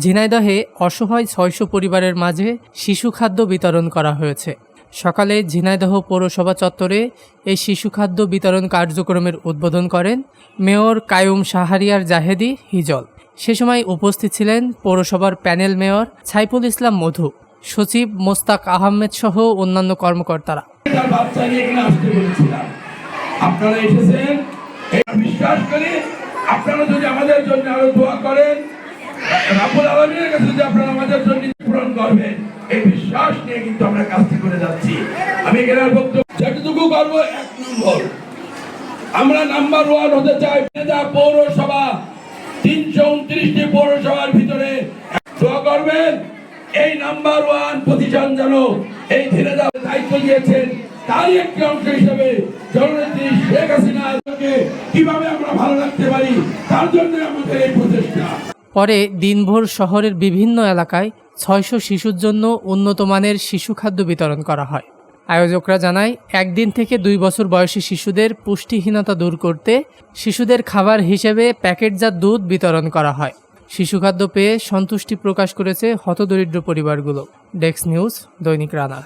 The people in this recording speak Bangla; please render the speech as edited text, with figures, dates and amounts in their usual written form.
ঝিনাইদহে অসহায় ৬০০ পরিবারের মাঝে শিশু খাদ্য বিতরণ করা হয়েছে। সকালে ঝিনাইদহ পৌরসভা চত্বরে এই শিশু খাদ্য বিতরণ কার্যক্রমের উদ্বোধন করেন মেয়র কায়ুম শাহরিয়ার জাহেদী হিজল। সে সময় উপস্থিত ছিলেন পৌরসভার প্যানেল মেয়র সাইফুল ইসলাম মধু, সচিব মোস্তাক আহমেদ সহ অন্যান্য কর্মকর্তারা। আপনারা এসেছেন, বিশ্বাস করি আপনারা যদি আমাদের জন্য আরো দোয়া করেন, রাব্বুল আলামিনের কাছে যদি আপনারা আমাদের জন্য পূরণ করবেন, এই বিশ্বাস নিয়ে কিন্তু আমরা কাজটি করে যাচ্ছি। আমি এখানে বক্তব্য যেটুকু করব, 1 নম্বর আমরা নাম্বার 1 হতে চাই। পৌরসভা 329টি পৌরসভার ভিতরে দোয়া করবেন এই নাম্বার 1 প্রতিষ্ঠান যেন এই ঝিনাইদহ দায়িত্ব দিয়েছেন তারই একটি অংশ হিসেবে জননেত্রী শেখ হাসিনাকে কিভাবে আমরা ভালো রাখতে পারি তার জন্য আমাদের এই প্রচেষ্টা। পরে দিনভর শহরের বিভিন্ন এলাকায় ৬০০ শিশুর জন্য উন্নত মানের শিশু খাদ্য বিতরণ করা হয়। আয়োজকরা জানায়, 1 দিন থেকে 2 বছর বয়সী শিশুদের পুষ্টিহীনতা দূর করতে শিশুদের খাবার হিসেবে প্যাকেটজাত দুধ বিতরণ করা হয়। শিশু খাদ্য পেয়ে সন্তুষ্টি প্রকাশ করেছে হতদরিদ্র পরিবারগুলো। ডেস্ক নিউজ, দৈনিক রানা।